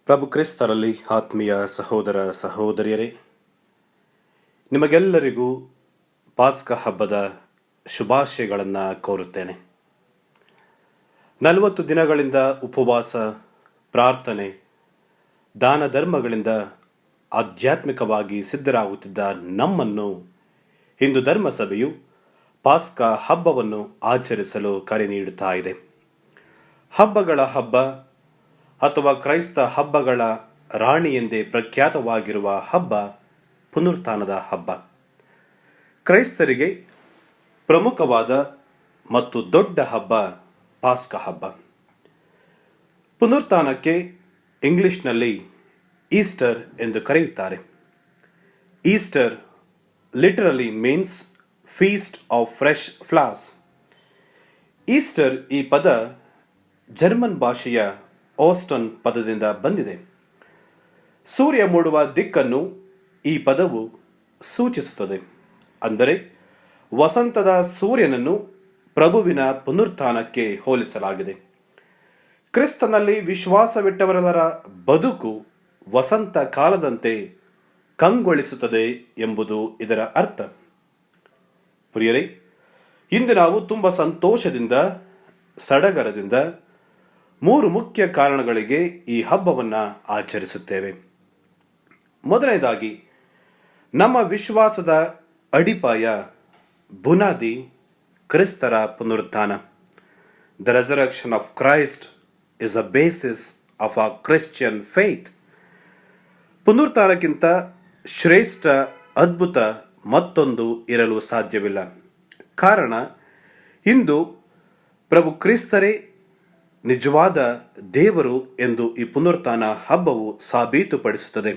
ಪ್ರಭು ಕ್ರಿಸ್ತರಲ್ಲಿ ಆತ್ಮೀಯ ಸಹೋದರ ಸಹೋದರಿಯರೇ, ನಿಮಗೆಲ್ಲರಿಗೂ ಪಾಸ್ಕ ಹಬ್ಬದ ಶುಭಾಶಯಗಳನ್ನು ಕೋರುತ್ತೇನೆ. 40 ದಿನಗಳಿಂದ ಉಪವಾಸ, ಪ್ರಾರ್ಥನೆ, ದಾನ ಧರ್ಮಗಳಿಂದ ಆಧ್ಯಾತ್ಮಿಕವಾಗಿ ಸಿದ್ಧರಾಗುತ್ತಿದ್ದ ನಮ್ಮನ್ನು ಹಿಂದೂ ಧರ್ಮಸಭೆಯು ಪಾಸ್ಕ ಹಬ್ಬವನ್ನು ಆಚರಿಸಲು ಕರೆ ನೀಡುತ್ತಾ ಇದೆ. ಹಬ್ಬಗಳ ಹಬ್ಬ ಅಥವಾ ಕ್ರೈಸ್ತ ಹಬ್ಬಗಳ ರಾಣಿ ಎಂದೇ ಪ್ರಖ್ಯಾತವಾಗಿರುವ ಹಬ್ಬ ಪುನರುತ್ಥಾನದ ಹಬ್ಬ. ಕ್ರೈಸ್ತರಿಗೆ ಪ್ರಮುಖವಾದ ಮತ್ತು ದೊಡ್ಡ ಹಬ್ಬ ಪಾಸ್ಕ ಹಬ್ಬ. ಪುನರುತ್ಥಾನಕ್ಕೆ ಇಂಗ್ಲಿಷ್ನಲ್ಲಿ ಈಸ್ಟರ್ ಎಂದು ಕರೆಯುತ್ತಾರೆ. Easter literally means feast of fresh flowers. Easter ಈ ಪದ ಜರ್ಮನ್ ಭಾಷೆಯ ಓಸ್ಟನ್ ಪದದಿಂದ ಬಂದಿದೆ. ಸೂರ್ಯ ಮೂಡುವ ದಿಕ್ಕನ್ನು ಈ ಪದವು ಸೂಚಿಸುತ್ತದೆ. ಅಂದರೆ ವಸಂತದ ಸೂರ್ಯನನ್ನು ಪ್ರಭುವಿನ ಪುನರುತ್ಥಾನಕ್ಕೆ ಹೋಲಿಸಲಾಗಿದೆ. ಕ್ರಿಸ್ತನಲ್ಲಿ ವಿಶ್ವಾಸವಿಟ್ಟವರೆಲ್ಲರ ಬದುಕು ವಸಂತ ಕಾಲದಂತೆ ಕಂಗೊಳಿಸುತ್ತದೆ ಎಂಬುದು ಇದರ ಅರ್ಥ. ಪ್ರಿಯರೇ, ಇಂದು ನಾವು ತುಂಬ ಸಂತೋಷದಿಂದ, ಸಡಗರದಿಂದ 3 ಮುಖ್ಯ ಕಾರಣಗಳಿಗೆ ಈ ಹಬ್ಬವನ್ನು ಆಚರಿಸುತ್ತೇವೆ. ಮೊದಲನೇದಾಗಿ, ನಮ್ಮ ವಿಶ್ವಾಸದ ಅಡಿಪಾಯ, ಬುನಾದಿ ಕ್ರಿಸ್ತರ ಪುನರುತ್ಥಾನ. The resurrection of Christ is the basis of a Christian faith. ಪುನರುತ್ಥಾನಕ್ಕಿಂತ ಶ್ರೇಷ್ಠ ಅದ್ಭುತ ಮತ್ತೊಂದು ಇರಲು ಸಾಧ್ಯವಿಲ್ಲ. ಕಾರಣ, ಇಂದು ಪ್ರಭು ಕ್ರಿಸ್ತರೇ ನಿಜವಾದ ದೇವರು ಎಂದು ಈ ಪುನರುತ್ಥಾನ ಹಬ್ಬವು ಸಾಬೀತುಪಡಿಸುತ್ತದೆ.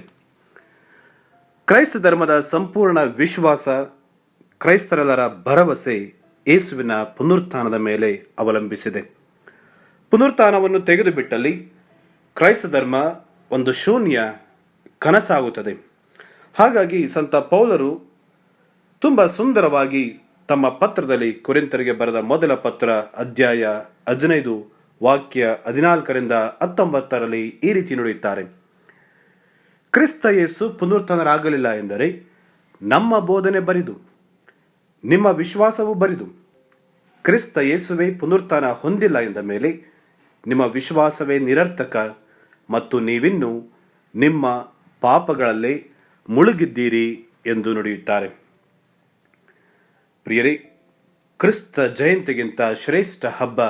ಕ್ರೈಸ್ತ ಧರ್ಮದ ಸಂಪೂರ್ಣ ವಿಶ್ವಾಸ, ಕ್ರೈಸ್ತರೆಲ್ಲರ ಭರವಸೆ ಯೇಸುವಿನ ಪುನರುತ್ಥಾನದ ಮೇಲೆ ಅವಲಂಬಿಸಿದೆ. ಪುನರುತ್ಥಾನವನ್ನು ತೆಗೆದುಬಿಟ್ಟಲ್ಲಿ ಕ್ರೈಸ್ತ ಧರ್ಮ ಒಂದು ಶೂನ್ಯ ಕನಸಾಗುತ್ತದೆ. ಹಾಗಾಗಿ ಸಂತ ಪೌಲರು ತುಂಬ ಸುಂದರವಾಗಿ ತಮ್ಮ ಪತ್ರದಲ್ಲಿ ಕೊರಿಂಥರಿಗೆ ಬರೆದ ಮೊದಲ ಪತ್ರ ಅಧ್ಯಾಯ 15 ವಾಕ್ಯ 14ರಿಂದ 19ರಲ್ಲಿ ಈ ರೀತಿ ನುಡಿಯುತ್ತಾರೆ: ಕ್ರಿಸ್ತ ಯೇಸು ಪುನರುತ್ಥಾನರಾಗಲಿಲ್ಲ ಎಂದರೆ ನಮ್ಮ ಬೋಧನೆ ಬರಿದು, ನಿಮ್ಮ ವಿಶ್ವಾಸವೂ ಬರಿದು. ಕ್ರಿಸ್ತ ಯೇಸುವೇ ಪುನರುತ್ಥಾನ ಹೊಂದಿಲ್ಲ ಎಂದ ಮೇಲೆ ನಿಮ್ಮ ವಿಶ್ವಾಸವೇ ನಿರರ್ಥಕ ಮತ್ತು ನೀವಿನ್ನೂ ನಿಮ್ಮ ಪಾಪಗಳಲ್ಲೇ ಮುಳುಗಿದ್ದೀರಿ ಎಂದು ನುಡಿಯುತ್ತಾರೆ. ಪ್ರಿಯರೇ, ಕ್ರಿಸ್ತ ಜಯಂತಿಗಿಂತ ಶ್ರೇಷ್ಠ ಹಬ್ಬ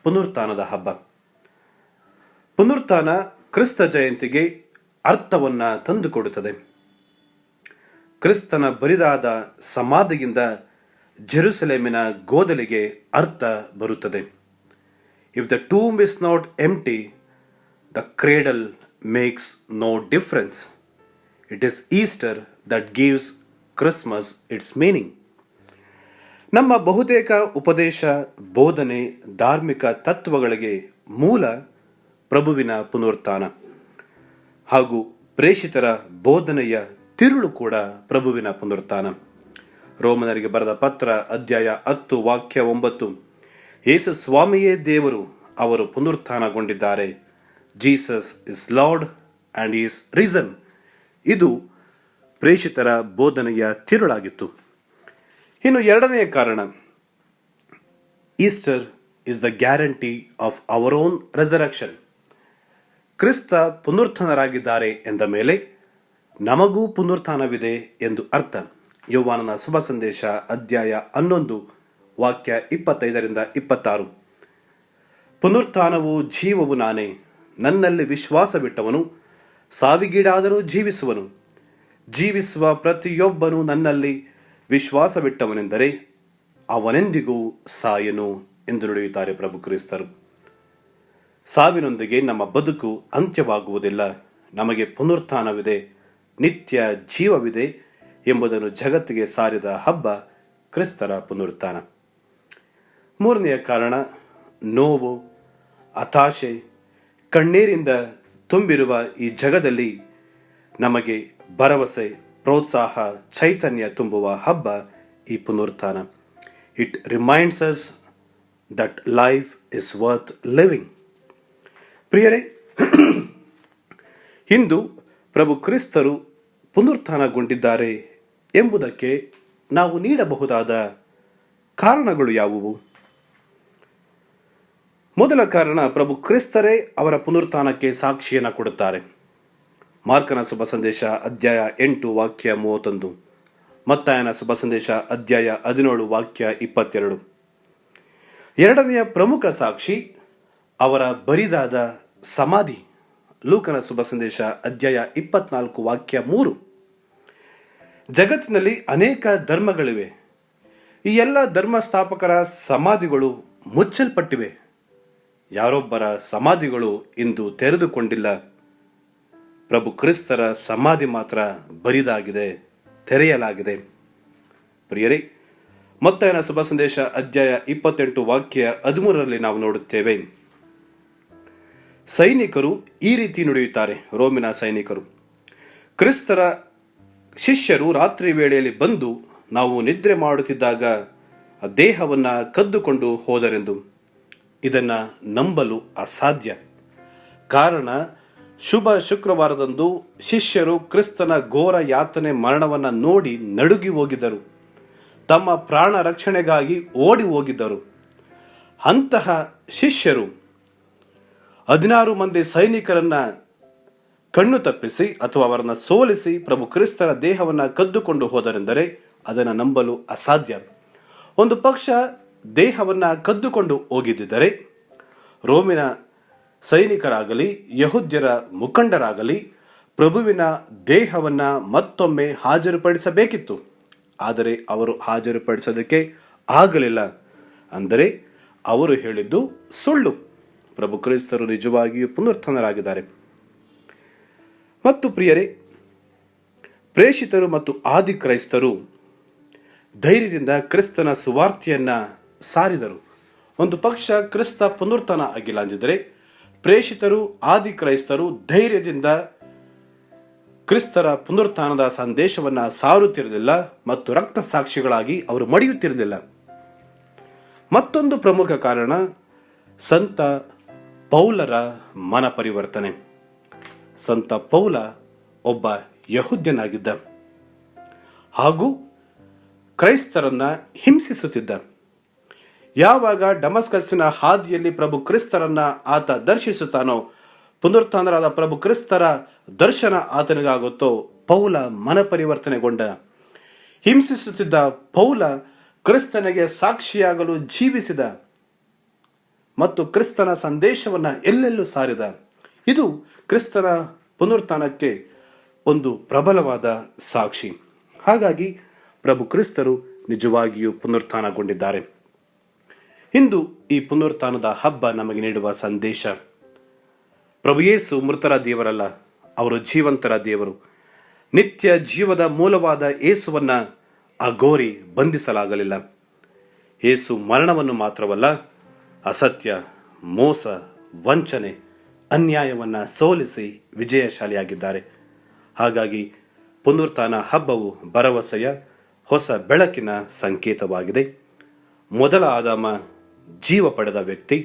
ಪುನರುತ್ಥಾನದ ಹಬ್ಬ. ಪುನರುತ್ಥಾನ ಕ್ರಿಸ್ತ ಜಯಂತಿಗೆ ಅರ್ಥವನ್ನು ತಂದುಕೊಡುತ್ತದೆ. ಕ್ರಿಸ್ತನ ಬರಿದಾದ ಸಮಾಧಿಯಿಂದ ಜೆರುಸಲೇಮಿನ ಗೋದಲಿಗೆ ಅರ್ಥ ಬರುತ್ತದೆ. If the tomb is not empty, the cradle makes no difference. It is Easter that gives Christmas its meaning. ನಮ್ಮ ಬಹುತೇಕ ಉಪದೇಶ, ಬೋಧನೆ, ಧಾರ್ಮಿಕ ತತ್ವಗಳಿಗೆ ಮೂಲ ಪ್ರಭುವಿನ ಪುನರುತ್ಥಾನ ಹಾಗೂ ಪ್ರೇಷಿತರ ಬೋಧನೆಯ ತಿರುಳು ಕೂಡ ಪ್ರಭುವಿನ ಪುನರುತ್ಥಾನ. ರೋಮನರಿಗೆ ಬರೆದ ಪತ್ರ ಅಧ್ಯಾಯ 10 ವಾಕ್ಯ 9: ಯೇಸು ಸ್ವಾಮಿಯೇ ದೇವರು, ಅವರು ಪುನರುತ್ಥಾನಗೊಂಡಿದ್ದಾರೆ. Jesus is Lord and is risen. ಇದು ಪ್ರೇಷಿತರ ಬೋಧನೆಯ ತಿರುಳಾಗಿತ್ತು. ಇನ್ನು ಎರಡನೆಯ ಕಾರಣ, Easter is the guarantee of our own resurrection. ಕ್ರಿಸ್ತ ಪುನರುತ್ಥಾನರಾಗಿದ್ದಾರೆ ಎಂದ ಮೇಲೆ ನಮಗೂ ಪುನರುತ್ಥಾನವಿದೆ ಎಂದು ಅರ್ಥ. ಯೋಹಾನನ ಶುಭ ಸಂದೇಶ ಅಧ್ಯಾಯ 11 ವಾಕ್ಯ 25ರಿಂದ 26: ಪುನರುತ್ಥಾನವೂ ಜೀವವು ನಾನೇ. ನನ್ನಲ್ಲಿ ವಿಶ್ವಾಸವಿಟ್ಟವನು ಸಾವಿಗೀಡಾದರೂ ಜೀವಿಸುವನು. ಜೀವಿಸುವ ಪ್ರತಿಯೊಬ್ಬನು ನನ್ನಲ್ಲಿ ವಿಶ್ವಾಸವಿಟ್ಟವನೆಂದರೆ ಅವನೆಂದಿಗೂ ಸಾಯನು ಎಂದು ನುಡಿಯುತ್ತಾರೆ ಪ್ರಭು ಕ್ರಿಸ್ತರು. ಸಾವಿನೊಂದಿಗೆ ನಮ್ಮ ಬದುಕು ಅಂತ್ಯವಾಗುವುದಿಲ್ಲ. ನಮಗೆ ಪುನರುತ್ಥಾನವಿದೆ, ನಿತ್ಯ ಜೀವವಿದೆ ಎಂಬುದನ್ನು ಜಗತ್ತಿಗೆ ಸಾರಿದ ಹಬ್ಬ ಕ್ರಿಸ್ತರ ಪುನರುತ್ಥಾನ. ಮೂರನೆಯ ಕಾರಣ, ನೋವು, ಹತಾಶೆ, ಕಣ್ಣೀರಿಂದ ತುಂಬಿರುವ ಈ ಜಗದಲ್ಲಿ ನಮಗೆ ಭರವಸೆ, ಪ್ರೋತ್ಸಾಹ, ಚೈತನ್ಯ ತುಂಬುವ ಹಬ್ಬ ಈ ಪುನರುತ್ಥಾನ. It reminds us that life is worth living. ಪ್ರಿಯರೇ, ಇಂದು ಪ್ರಭು ಕ್ರಿಸ್ತರು ಪುನರುತ್ಥಾನಗೊಂಡಿದ್ದಾರೆ ಎಂಬುದಕ್ಕೆ ನಾವು ನೀಡಬಹುದಾದ ಕಾರಣಗಳು ಯಾವುವು? ಮೊದಲ ಕಾರಣ, ಪ್ರಭು ಕ್ರಿಸ್ತರೇ ಅವರ ಪುನರುತ್ಥಾನಕ್ಕೆ ಸಾಕ್ಷಿಯನ್ನು ಕೊಡುತ್ತಾರೆ. ಮಾರ್ಕನ ಶುಭ ಸಂದೇಶ ಅಧ್ಯಾಯ 8 ವಾಕ್ಯ 31, ಮತ್ತಾಯನ ಶುಭ ಸಂದೇಶ ಅಧ್ಯಾಯ 17 ವಾಕ್ಯ 22. ಎರಡನೆಯ ಪ್ರಮುಖ ಸಾಕ್ಷಿ ಅವರ ಬರಿದಾದ ಸಮಾಧಿ. ಲೂಕನ ಶುಭ ಸಂದೇಶ ಅಧ್ಯಾಯ 24 ವಾಕ್ಯ 3. ಜಗತ್ತಿನಲ್ಲಿ ಅನೇಕ ಧರ್ಮಗಳಿವೆ. ಈ ಎಲ್ಲ ಧರ್ಮ ಸ್ಥಾಪಕರ ಸಮಾಧಿಗಳು ಮುಚ್ಚಲ್ಪಟ್ಟಿವೆ. ಯಾರೊಬ್ಬರ ಸಮಾಧಿಗಳು ಇಂದು ತೆರೆದುಕೊಂಡಿಲ್ಲ. ಪ್ರಭು ಕ್ರಿಸ್ತರ ಸಮಾಧಿ ಮಾತ್ರ ಬರಿದಾಗಿದೆ, ತೆರೆಯಲಾಗಿದೆ. ಪ್ರಿಯರೇ, ಮತ್ತಾಯನ ಶುಭ ಸಂದೇಶ ಅಧ್ಯಾಯ 28 ವಾಕ್ಯ 13ರಲ್ಲಿ ನಾವು ನೋಡುತ್ತೇವೆ, ಸೈನಿಕರು ಈ ರೀತಿ ನುಡಿಯುತ್ತಾರೆ. ರೋಮಿನ ಸೈನಿಕರು, ಕ್ರಿಸ್ತರ ಶಿಷ್ಯರು ರಾತ್ರಿ ವೇಳೆಯಲ್ಲಿ ಬಂದು ನಾವು ನಿದ್ರೆ ಮಾಡುತ್ತಿದ್ದಾಗ ದೇಹವನ್ನು ಕದ್ದುಕೊಂಡು ಹೋದರೆಂದು. ಇದನ್ನು ನಂಬಲು ಅಸಾಧ್ಯ. ಕಾರಣ, ಶುಭ ಶುಕ್ರವಾರದಂದು ಶಿಷ್ಯರು ಕ್ರಿಸ್ತನ ಘೋರ ಯಾತನೆ ಮರಣವನ್ನು ನೋಡಿ ನಡುಗಿ ಹೋಗಿದ್ದರು. ತಮ್ಮ ಪ್ರಾಣ ರಕ್ಷಣೆಗಾಗಿ ಓಡಿ ಹೋಗಿದ್ದರು. ಅಂತಹ ಶಿಷ್ಯರು 16 ಮಂದಿ ಸೈನಿಕರನ್ನ ಕಣ್ಣು ತಪ್ಪಿಸಿ ಅಥವಾ ಅವರನ್ನು ಸೋಲಿಸಿ ಪ್ರಭು ಕ್ರಿಸ್ತರ ದೇಹವನ್ನು ಕದ್ದುಕೊಂಡು ಹೋದರೆಂದರೆ ಅದನ್ನು ನಂಬಲು ಅಸಾಧ್ಯ. ಒಂದು ಪಕ್ಷ ದೇಹವನ್ನು ಕದ್ದುಕೊಂಡು ಹೋಗಿದ್ದರೆ ರೋಮಿನ ಸೈನಿಕರಾಗಲಿ ಯಹೂದ್ಯರ ಮುಖಂಡರಾಗಲಿ ಪ್ರಭುವಿನ ದೇಹವನ್ನು ಮತ್ತೊಮ್ಮೆ ಹಾಜರುಪಡಿಸಬೇಕಿತ್ತು. ಆದರೆ ಅವರು ಹಾಜರುಪಡಿಸೋದಕ್ಕೆ ಆಗಲಿಲ್ಲ. ಅಂದರೆ ಅವರು ಹೇಳಿದ್ದು ಸುಳ್ಳು. ಪ್ರಭು ಕ್ರಿಸ್ತರು ನಿಜವಾಗಿಯೂ ಪುನರುತ್ಥಾನರಾಗಿದ್ದಾರೆ. ಮತ್ತು ಪ್ರಿಯರೇ, ಪ್ರೇಷಿತರು ಮತ್ತು ಆದಿ ಕ್ರೈಸ್ತರು ಧೈರ್ಯದಿಂದ ಕ್ರಿಸ್ತನ ಸುವಾರ್ತೆಯನ್ನು ಸಾರಿದರು. ಒಂದು ಪಕ್ಷ ಕ್ರಿಸ್ತ ಪುನರುತ್ಥಾನ ಆಗಿಲ್ಲ ಅಂದಿದ್ದರೆ ಪ್ರೇಷಿತರು ಆದಿ ಕ್ರೈಸ್ತರು ಧೈರ್ಯದಿಂದ ಕ್ರಿಸ್ತರ ಪುನರುತ್ಥಾನದ ಸಂದೇಶವನ್ನು ಸಾರುತ್ತಿರಲಿಲ್ಲ ಮತ್ತು ರಕ್ತ ಸಾಕ್ಷಿಗಳಾಗಿ ಅವರು ಮಡಿಯುತ್ತಿರಲಿಲ್ಲ. ಮತ್ತೊಂದು ಪ್ರಮುಖ ಕಾರಣ, ಸಂತ ಪೌಲರ ಮನ ಪರಿವರ್ತನೆ. ಸಂತ ಪೌಲ ಒಬ್ಬ ಯಹೂದ್ಯನಾಗಿದ್ದ ಹಾಗೂ ಕ್ರೈಸ್ತರನ್ನ ಹಿಂಸಿಸುತ್ತಿದ್ದ. ಯಾವಾಗ ಡಮಸ್ಕಸ್ಸಿನ ಹಾದಿಯಲ್ಲಿ ಪ್ರಭು ಕ್ರಿಸ್ತರನ್ನ ಆತ ದರ್ಶಿಸುತ್ತಾನೋ, ಪುನರುತ್ಥಾನರಾದ ಪ್ರಭು ಕ್ರಿಸ್ತರ ದರ್ಶನ ಆತನಿಗಾಗುತ್ತೋ, ಪೌಲ ಮನ ಪರಿವರ್ತನೆಗೊಂಡ. ಹಿಂಸಿಸುತ್ತಿದ್ದ ಪೌಲ ಕ್ರಿಸ್ತನಿಗೆ ಸಾಕ್ಷಿಯಾಗಲು ಜೀವಿಸಿದ ಮತ್ತು ಕ್ರಿಸ್ತನ ಸಂದೇಶವನ್ನು ಎಲ್ಲೆಲ್ಲೂ ಸಾರಿದ. ಇದು ಕ್ರಿಸ್ತನ ಪುನರುತ್ಥಾನಕ್ಕೆ ಒಂದು ಪ್ರಬಲವಾದ ಸಾಕ್ಷಿ. ಹಾಗಾಗಿ ಪ್ರಭು ಕ್ರಿಸ್ತರು ನಿಜವಾಗಿಯೂ ಪುನರುತ್ಥಾನಗೊಂಡಿದ್ದಾರೆ. ಇಂದು ಈ ಪುನರುತ್ಥಾನದ ಹಬ್ಬ ನಮಗೆ ನೀಡುವ ಸಂದೇಶ, ಪ್ರಭು ಯೇಸು ಮೃತರ ದೇವರಲ್ಲ, ಅವರು ಜೀವಂತರ ದೇವರು. ನಿತ್ಯ ಜೀವದ ಮೂಲವಾದ ಯೇಸುವನ್ನು ಅಘೋರಿ ಬಂಧಿಸಲಾಗಲಿಲ್ಲ. ಯೇಸು ಮರಣವನ್ನು ಮಾತ್ರವಲ್ಲ, ಅಸತ್ಯ, ಮೋಸ, ವಂಚನೆ, ಅನ್ಯಾಯವನ್ನು ಸೋಲಿಸಿ ವಿಜಯಶಾಲಿಯಾಗಿದ್ದಾರೆ. ಹಾಗಾಗಿ ಪುನರುತ್ಥಾನ ಹಬ್ಬವು ಭರವಸೆಯ ಹೊಸ ಬೆಳಕಿನ ಸಂಕೇತವಾಗಿದೆ. ಮೊದಲ ಆದಾಮ ಜೀವ ಪಡೆದ ವ್ಯಕ್ತಿ,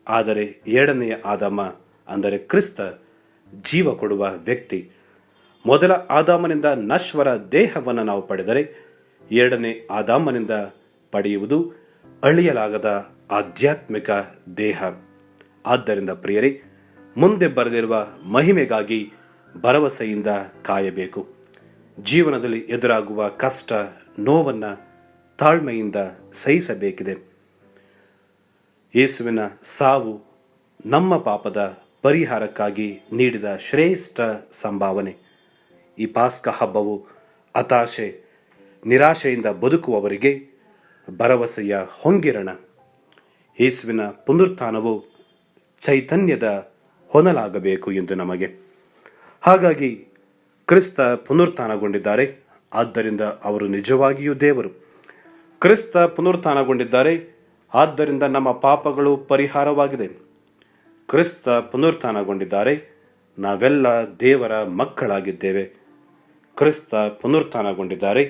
ಆದರೆ ಎರಡನೆಯ ಆದಾಮ ಅಂದರೆ ಕ್ರಿಸ್ತ ಜೀವ ಕೊಡುವ ವ್ಯಕ್ತಿ. ಮೊದಲ ಆದಾಮನಿಂದ ನಶ್ವರ ದೇಹವನ್ನು ನಾವು ಪಡೆದರೆ, ಎರಡನೇ ಆದಾಮನಿಂದ ಪಡೆಯುವುದು ಅಳಿಯಲಾಗದ ಆಧ್ಯಾತ್ಮಿಕ ದೇಹ. ಆದ್ದರಿಂದ ಪ್ರಿಯರೇ, ಮುಂದೆ ಬರಲಿರುವ ಮಹಿಮೆಗಾಗಿ ಭರವಸೆಯಿಂದ ಕಾಯಬೇಕು. ಜೀವನದಲ್ಲಿ ಎದುರಾಗುವ ಕಷ್ಟ, ನೋವನ್ನು ತಾಳ್ಮೆಯಿಂದ ಸಹಿಸಬೇಕಿದೆ. ಯೇಸುವಿನ ಸಾವು ನಮ್ಮ ಪಾಪದ ಪರಿಹಾರಕ್ಕಾಗಿ ನೀಡಿದ ಶ್ರೇಷ್ಠ ಸಂಭಾವನೆ. ಈ ಪಾಸ್ಕ ಹಬ್ಬವು ಹತಾಶೆ, ನಿರಾಶೆಯಿಂದ ಬದುಕುವವರಿಗೆ ಭರವಸೆಯ ಹೊಂಗಿರಣ. ಯೇಸುವಿನ ಪುನರುತ್ಥಾನವು ಚೈತನ್ಯದ ಹೊನಲಾಗಬೇಕು ಎಂದು ನಮಗೆ. ಹಾಗಾಗಿ ಕ್ರಿಸ್ತ ಪುನರುತ್ಥಾನಗೊಂಡಿದ್ದಾರೆ, ಆದ್ದರಿಂದ ಅವರು ನಿಜವಾಗಿಯೂ ದೇವರು. ಕ್ರಿಸ್ತ ಪುನರುತ್ಥಾನಗೊಂಡಿದ್ದಾರೆ, ಆದ್ದರಿಂದ ನಮ್ಮ ಪಾಪಗಳು ಪರಿಹಾರವಾಗಿದೆ. ಕ್ರಿಸ್ತ ಪುನರುತ್ಥಾನಗೊಂಡಿದ್ದಾರೆ, ನಾವೆಲ್ಲ ದೇವರ ಮಕ್ಕಳಾಗಿದ್ದೇವೆ. ಕ್ರಿಸ್ತ ಪುನರುತ್ಥಾನಗೊಂಡಿದ್ದಾರೆ,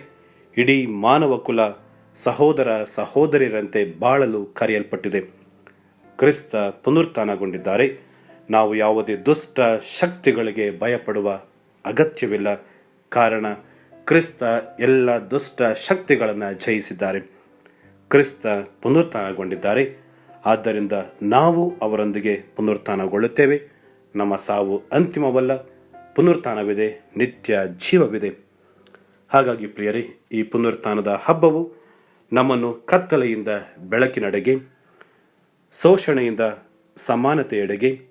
ಇಡೀ ಮಾನವ ಕುಲ ಸಹೋದರ ಸಹೋದರಿಯರಂತೆ ಬಾಳಲು ಕರೆಯಲ್ಪಟ್ಟಿದೆ. ಕ್ರಿಸ್ತ ಪುನರುತ್ಥಾನಗೊಂಡಿದ್ದಾರೆ, ನಾವು ಯಾವುದೇ ದುಷ್ಟ ಶಕ್ತಿಗಳಿಗೆ ಭಯಪಡುವ ಅಗತ್ಯವಿಲ್ಲ. ಕಾರಣ ಕ್ರಿಸ್ತ ಎಲ್ಲ ದುಷ್ಟ ಶಕ್ತಿಗಳನ್ನು ಜಯಿಸಿದ್ದಾರೆ. ಕ್ರಿಸ್ತ ಪುನರುತ್ಥಾನಗೊಂಡಿದ್ದಾರೆ. ಆದ್ದರಿಂದ ನಾವು ಅವರೊಂದಿಗೆ ಪುನರುತ್ಥಾನಗೊಳ್ಳುತ್ತೇವೆ. ನಮ್ಮ ಸಾವು ಅಂತಿಮವಲ್ಲ, ಪುನರುತ್ಥಾನವಿದೆ, ನಿತ್ಯ ಜೀವವಿದೆ. ಹಾಗಾಗಿ ಪ್ರಿಯರೇ, ಈ ಪುನರುತ್ಥಾನದ ಹಬ್ಬವು ನಮ್ಮನ್ನು ಕತ್ತಲೆಯಿಂದ ಬೆಳಕಿನೆಡೆಗೆ, ಶೋಷಣೆಯಿಂದ ಸಮಾನತೆಯೆಡೆಗೆ,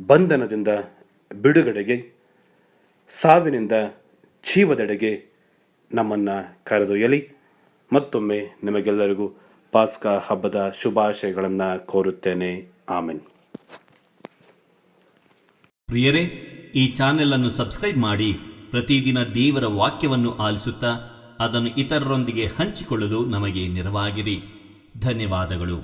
ಬಂಧನದಿಂದ ಬಿಡುಗಡೆಗೆ, ಸಾವಿನಿಂದ ಜೀವದೆಡೆಗೆ ನಮ್ಮನ್ನು ಕರೆದೊಯ್ಯಲಿ. ಮತ್ತೊಮ್ಮೆ ನಿಮಗೆಲ್ಲರಿಗೂ ಪಾಸ್ಕಾ ಹಬ್ಬದ ಶುಭಾಶಯಗಳನ್ನು ಕೋರುತ್ತೇನೆ. ಆಮೆನ್. ಪ್ರಿಯರೇ, ಈ ಚಾನೆಲ್ ಅನ್ನು ಸಬ್ಸ್ಕ್ರೈಬ್ ಮಾಡಿ ಪ್ರತಿದಿನ ದೇವರ ವಾಕ್ಯವನ್ನು ಆಲಿಸುತ್ತಾ ಅದನ್ನು ಇತರರೊಂದಿಗೆ ಹಂಚಿಕೊಳ್ಳಲು ನಮಗೆ ನೆರವಾಗಿರಿ. ಧನ್ಯವಾದಗಳು.